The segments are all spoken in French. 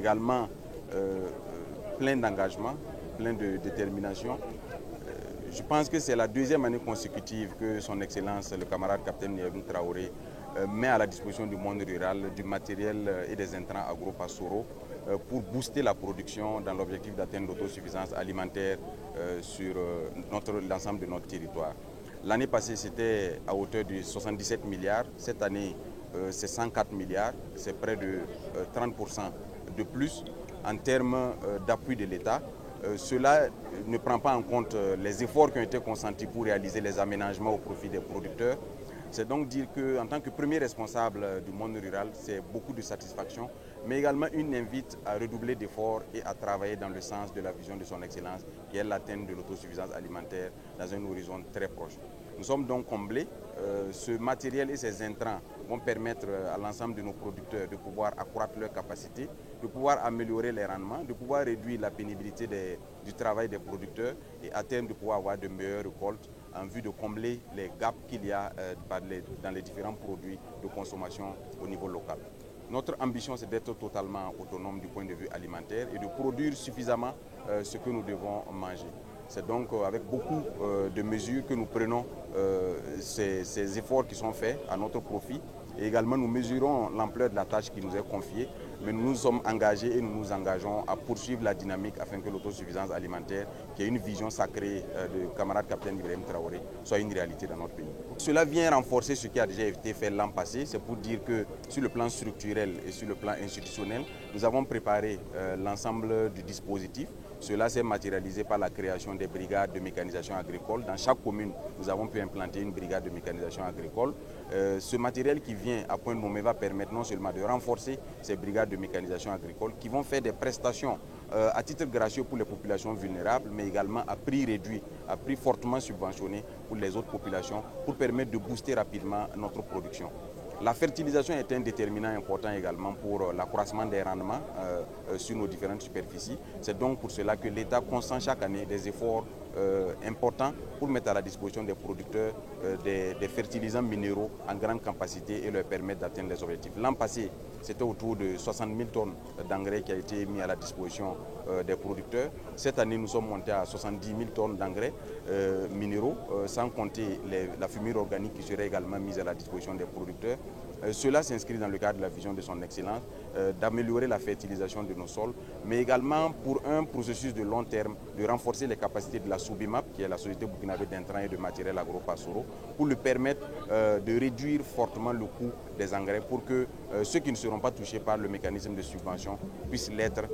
également plein d'engagement, plein de détermination. Je pense que c'est la deuxième année consécutive que son Excellence, le camarade capitaine Yavin Traoré, met à la disposition du monde rural du matériel et des intrants agro-pastoraux pour booster la production dans l'objectif d'atteindre l'autosuffisance alimentaire sur l'ensemble de notre territoire. L'année passée, c'était à hauteur de 77 milliards. Cette année, c'est 104 milliards. C'est près de 30% de plus en termes d'appui de l'État. Cela ne prend pas en compte les efforts qui ont été consentis pour réaliser les aménagements au profit des producteurs. C'est donc dire qu'en tant que premier responsable du monde rural, c'est beaucoup de satisfaction, mais également une invite à redoubler d'efforts et à travailler dans le sens de la vision de son Excellence, qui est l'atteinte de l'autosuffisance alimentaire dans un horizon très proche. Nous sommes donc comblés. Ce matériel et ces intrants vont permettre à l'ensemble de nos producteurs de pouvoir accroître leurs capacités, de pouvoir améliorer les rendements, de pouvoir réduire la pénibilité du travail des producteurs et à terme de pouvoir avoir de meilleures récoltes en vue de combler les gaps qu'il y a dans les différents produits de consommation au niveau local. Notre ambition, c'est d'être totalement autonome du point de vue alimentaire et de produire suffisamment ce que nous devons manger. C'est donc avec beaucoup de mesures que nous prenons ces efforts qui sont faits à notre profit. Et également, nous mesurons l'ampleur de la tâche qui nous est confiée, mais nous nous sommes engagés et nous nous engageons à poursuivre la dynamique afin que l'autosuffisance alimentaire, qui est une vision sacrée du camarade capitaine Ibrahim Traoré, soit une réalité dans notre pays. Cela vient renforcer ce qui a déjà été fait l'an passé. C'est pour dire que sur le plan structurel et sur le plan institutionnel, nous avons préparé l'ensemble du dispositif. Cela s'est matérialisé par la création des brigades de mécanisation agricole. Dans chaque commune, nous avons pu implanter une brigade de mécanisation agricole. Ce matériel qui vient à point nommé va permettre non seulement de renforcer ces brigades de mécanisation agricole qui vont faire des prestations à titre gracieux pour les populations vulnérables, mais également à prix réduit, à prix fortement subventionné pour les autres populations pour permettre de booster rapidement notre production. La fertilisation est un déterminant important également pour l'accroissement des rendements sur nos différentes superficies. C'est donc pour cela que l'État consent chaque année des efforts importants pour mettre à la disposition des producteurs des fertilisants minéraux en grande capacité et leur permettre d'atteindre les objectifs. L'an passé, c'était autour de 60 000 tonnes d'engrais qui a été mis à la disposition des producteurs. Cette année, nous sommes montés à 70 000 tonnes d'engrais minéraux, sans compter la fumure organique qui serait également mise à la disposition des producteurs. Cela s'inscrit dans le cadre de la vision de son Excellence, d'améliorer la fertilisation de nos sols, mais également pour un processus de long terme, de renforcer les capacités de la Soubimap, qui est la société burkinabé d'intrants et de matériel agro-pastoraux, pour lui permettre de réduire fortement le coût des engrais pour que ceux qui ne seront pas touchés par le mécanisme de subvention puissent l'être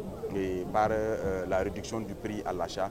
par la réduction du prix à l'achat.